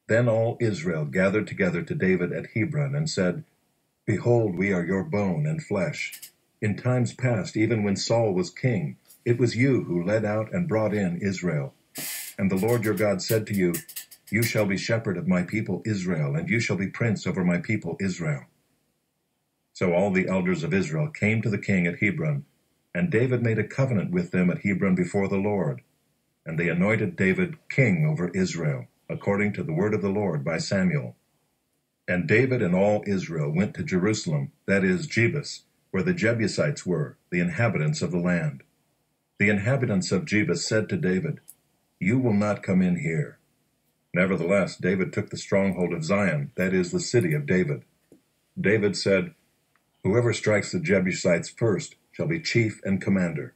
Then all Israel gathered together to David at Hebron and said, Behold, we are your bone and flesh. In times past, even when Saul was king, it was you who led out and brought in Israel. And the Lord your God said to you, You shall be shepherd of my people Israel, and you shall be prince over my people Israel. So all the elders of Israel came to the king at Hebron, and David made a covenant with them at Hebron before the Lord. And they anointed David king over Israel, according to the word of the Lord by Samuel. And David and all Israel went to Jerusalem, that is, Jebus, where the Jebusites were, the inhabitants of the land. The inhabitants of Jebus said to David, You will not come in here. Nevertheless, David took the stronghold of Zion, that is, the city of David. David said, Whoever strikes the Jebusites first shall be chief and commander.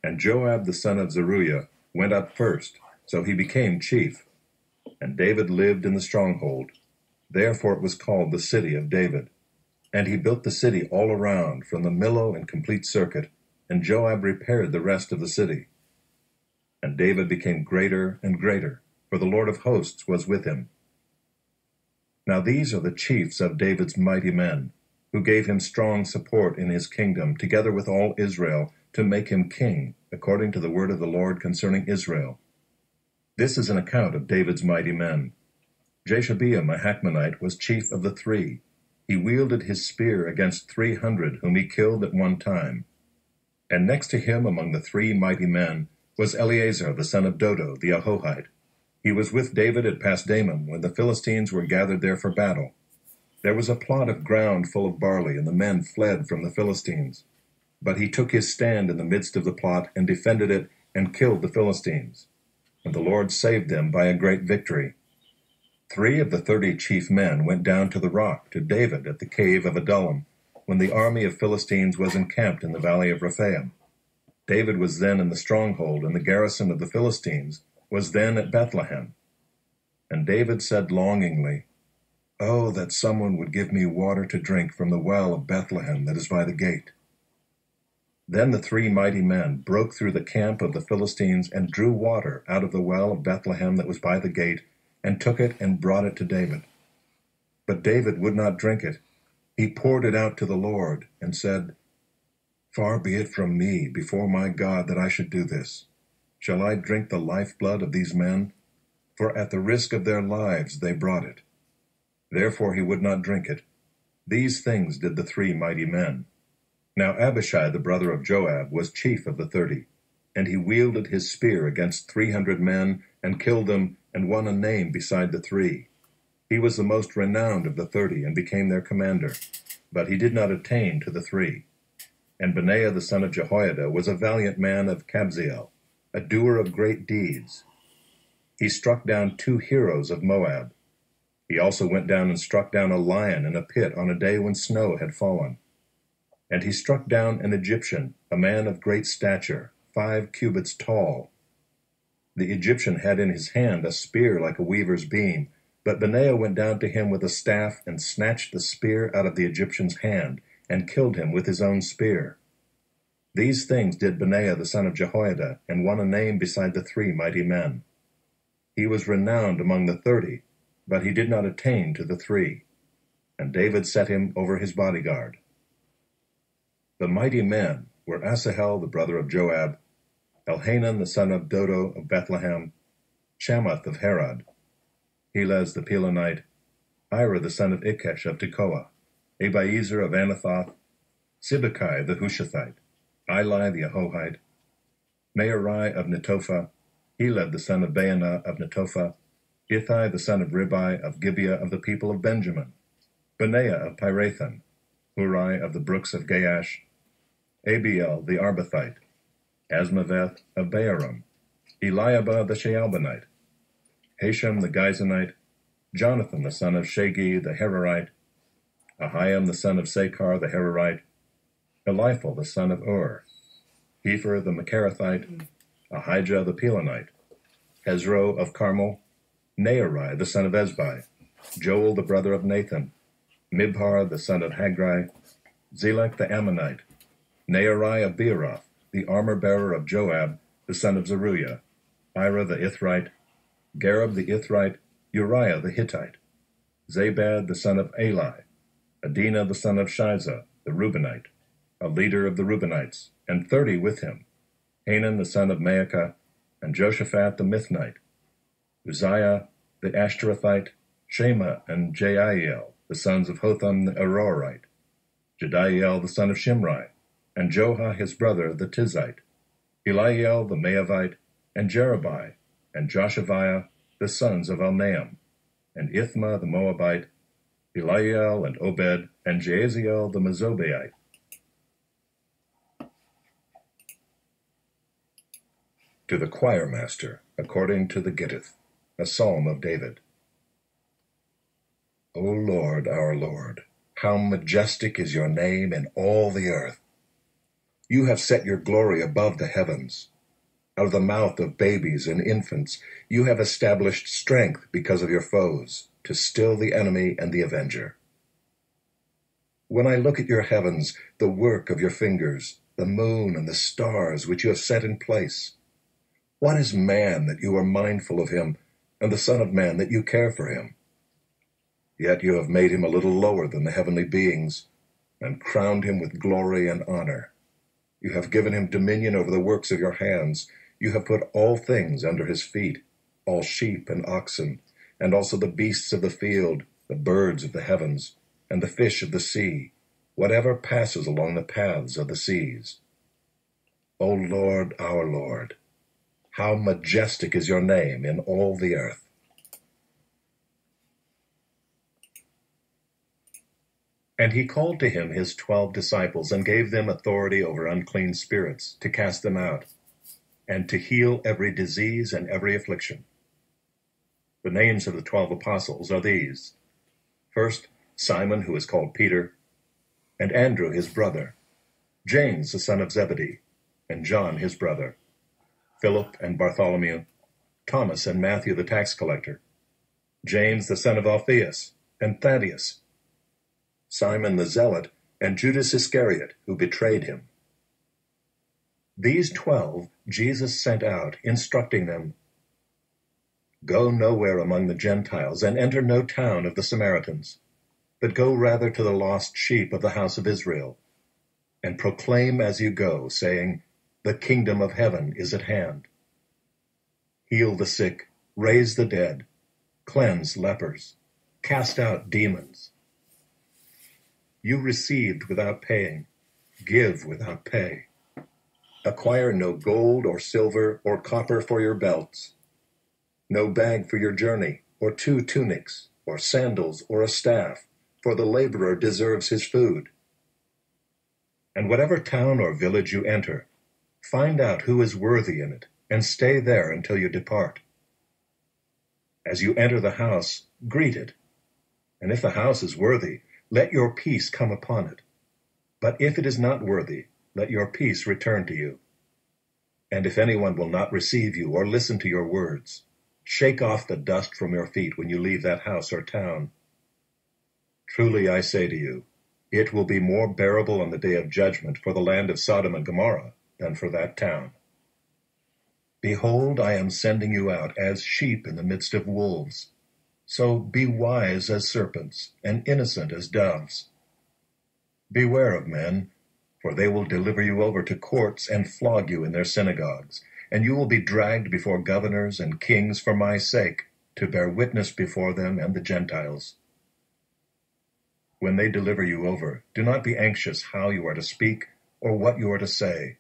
And Joab the son of Zeruiah went up first, so he became chief. And David lived in the stronghold. Therefore it was called the city of David. And he built the city all around, from the Millo in complete circuit, and Joab repaired the rest of the city. And David became greater and greater, for the Lord of hosts was with him. Now these are the chiefs of David's mighty men, who gave him strong support in his kingdom, together with all Israel, to make him king, according to the word of the Lord concerning Israel. This is an account of David's mighty men. Jashobeam, a Hachmonite, was chief of the 3. He wielded his spear against 300, whom he killed at one time. And next to him among the 3 mighty men was Eleazar the son of Dodo, the Ahohite. He was with David at Pasdammim when the Philistines were gathered there for battle. There was a plot of ground full of barley, and the men fled from the Philistines. But he took his stand in the midst of the plot and defended it and killed the Philistines. And the Lord saved them by a great victory. 3 of the 30 chief men went down to the rock to David at the cave of Adullam, when the army of Philistines was encamped in the valley of Rephaim. David was then in the stronghold, and the garrison of the Philistines was then at Bethlehem. And David said longingly, Oh, that someone would give me water to drink from the well of Bethlehem that is by the gate. Then the 3 mighty men broke through the camp of the Philistines and drew water out of the well of Bethlehem that was by the gate, and took it and brought it to David. But David would not drink it. He poured it out to the Lord, and said, Far be it from me before my God that I should do this. Shall I drink the lifeblood of these men? For at the risk of their lives they brought it. Therefore he would not drink it. These things did the 3 mighty men. Now Abishai the brother of Joab was chief of the 30, and he wielded his spear against 300 men, and killed them, and won a name beside the 3. He was the most renowned of the 30, and became their commander. But he did not attain to the 3. And Benaiah the son of Jehoiada was a valiant man of Kabzeel, a doer of great deeds. He struck down 2 heroes of Moab. He also went down and struck down a lion in a pit on a day when snow had fallen. And he struck down an Egyptian, a man of great stature, 5 cubits tall. The Egyptian had in his hand a spear like a weaver's beam, but Benaiah went down to him with a staff and snatched the spear out of the Egyptian's hand, and killed him with his own spear. These things did Benaiah the son of Jehoiada, and won a name beside the 3 mighty men. He was renowned among the 30, but he did not attain to the 3. And David set him over his bodyguard. The mighty men were Asahel the brother of Joab, Elhanan the son of Dodo of Bethlehem, Shammath of Herod, Helez the Pelonite, Ira the son of Ikesh of Tekoa, Abiezer of Anathoth, Sibbecai the Hushathite, Eli the Ahohite, Mearai of Netophah, Heled the son of Baanah of Netophah, Ithai the son of Ribai of Gibeah of the people of Benjamin, Benaiah of Pirathon, Hurai of the brooks of Gaash, Abiel the Arbathite, Asmaveth of Baaram, Eliabah the Shaalbonite, Hashem the Gizonite, Jonathan the son of Shagi the Herorite, Ahiam the son of Sakar the Herorite, Eliphal the son of Ur, Hepher the Macherathite, Ahijah the Pelonite, Hezro of Carmel, Nearai the son of Ezbai, Joel the brother of Nathan, Mibhar the son of Hagri, Zelek the Ammonite, Nearai of Beeroth, the armor-bearer of Joab, the son of Zeruiah, Ira the Ithrite, Gareb the Ithrite, Uriah the Hittite, Zabad the son of Eli, Adinah the son of Shiza, the Reubenite, a leader of the Reubenites, and 30 with him, Hanan the son of Maacah, and Joshaphat the Mithnite, Uzziah the Ashtorethite, Shema and Jeiel, the sons of Hotham the Arorite, Jediael the son of Shimri, and Joha his brother the Tizite, Eliel the Maavite, and Jerubai, and Joshaviah, the sons of Elnaam, and Ithma the Moabite, Eliel and Obed, and Jaasiel the Mezobaite. To the choir master, according to the Gittith, a psalm of David. O Lord, our Lord, how majestic is your name in all the earth. You have set your glory above the heavens. Out of the mouth of babies and infants, you have established strength because of your foes, to still the enemy and the avenger. When I look at your heavens, the work of your fingers, the moon and the stars which you have set in place, what is man that you are mindful of him, and the Son of Man that you care for him? Yet you have made him a little lower than the heavenly beings, and crowned him with glory and honor. You have given him dominion over the works of your hands. You have put all things under his feet, all sheep and oxen, and also the beasts of the field, the birds of the heavens, and the fish of the sea, whatever passes along the paths of the seas. O Lord, our Lord, how majestic is your name in all the earth. And he called to him his 12 disciples, and gave them authority over unclean spirits, to cast them out, and to heal every disease and every affliction. The names of the 12 apostles are these: first, Simon, who is called Peter, and Andrew his brother, James the son of Zebedee, and John his brother, Philip and Bartholomew, Thomas and Matthew the tax collector, James the son of Alphaeus, and Thaddeus, Simon the Zealot, and Judas Iscariot, who betrayed him. These 12 Jesus sent out, instructing them, Go nowhere among the Gentiles, and enter no town of the Samaritans, but go rather to the lost sheep of the house of Israel, and proclaim as you go, saying, The kingdom of heaven is at hand. Heal the sick, raise the dead, cleanse lepers, cast out demons. You received without paying, give without pay. Acquire no gold or silver or copper for your belts, no bag for your journey, or 2 tunics, or sandals, or a staff, for the laborer deserves his food. And whatever town or village you enter, find out who is worthy in it, and stay there until you depart. As you enter the house, greet it, and if the house is worthy, let your peace come upon it. But if it is not worthy, let your peace return to you. And if anyone will not receive you or listen to your words, shake off the dust from your feet when you leave that house or town. Truly I say to you, it will be more bearable on the day of judgment for the land of Sodom and Gomorrah than for that town. Behold, I am sending you out as sheep in the midst of wolves. So be wise as serpents, and innocent as doves. Beware of men, for they will deliver you over to courts and flog you in their synagogues, and you will be dragged before governors and kings for my sake, to bear witness before them and the Gentiles. When they deliver you over, do not be anxious how you are to speak or what you are to say,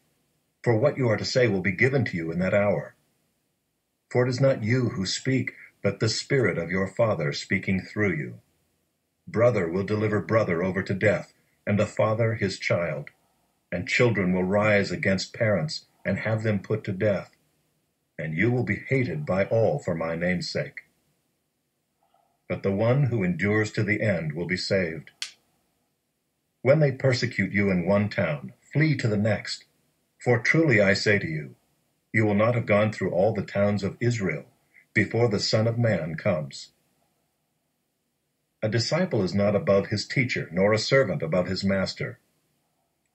for what you are to say will be given to you in that hour. For it is not you who speak, but the Spirit of your Father speaking through you. Brother will deliver brother over to death, and the father his child, and children will rise against parents and have them put to death, and you will be hated by all for my name's sake. But the one who endures to the end will be saved. When they persecute you in one town, flee to the next. For truly I say to you, you will not have gone through all the towns of Israel before the Son of Man comes. A disciple is not above his teacher, nor a servant above his master.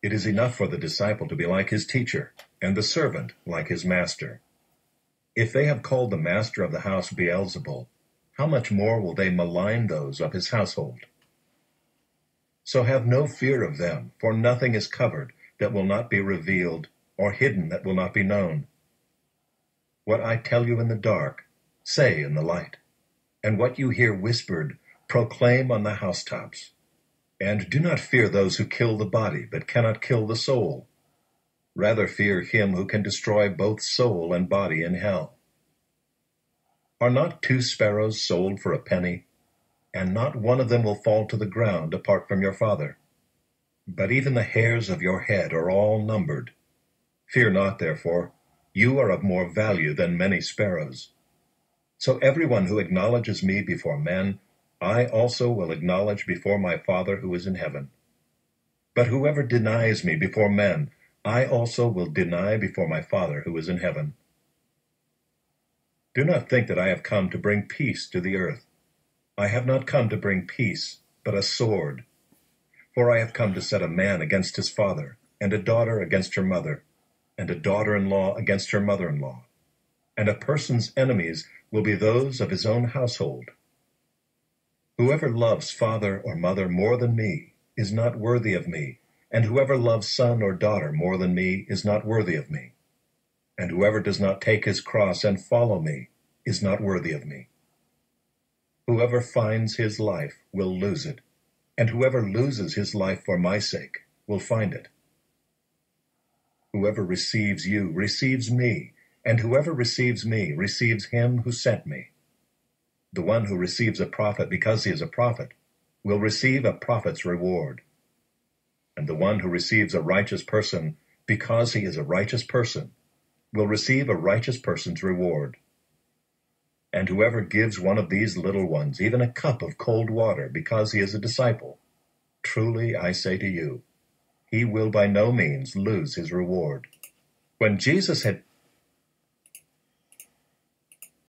It is enough for the disciple to be like his teacher, and the servant like his master. If they have called the master of the house Beelzebul, how much more will they malign those of his household? So have no fear of them, for nothing is covered that will not be revealed, or hidden that will not be known. What I tell you in the dark, say in the light, and what you hear whispered, proclaim on the housetops. And do not fear those who kill the body, but cannot kill the soul. Rather fear him who can destroy both soul and body in hell. Are not 2 sparrows sold for a penny? And not one of them will fall to the ground apart from your Father. But even the hairs of your head are all numbered. Fear not, therefore, you are of more value than many sparrows. So everyone who acknowledges me before men, I also will acknowledge before my Father who is in heaven. But whoever denies me before men, I also will deny before my Father who is in heaven. Do not think that I have come to bring peace to the earth. I have not come to bring peace, but a sword. For I have come to set a man against his father, and a daughter against her mother, and a daughter-in-law against her mother-in-law. And a person's enemies will be those of his own household. Whoever loves father or mother more than me is not worthy of me, and whoever loves son or daughter more than me is not worthy of me. And whoever does not take his cross and follow me is not worthy of me. Whoever finds his life will lose it, and whoever loses his life for my sake will find it. Whoever receives you receives me, and whoever receives me receives him who sent me. The one who receives a prophet because he is a prophet will receive a prophet's reward. And the one who receives a righteous person because he is a righteous person will receive a righteous person's reward. And whoever gives one of these little ones even a cup of cold water because he is a disciple, truly I say to you, he will by no means lose his reward. When Jesus had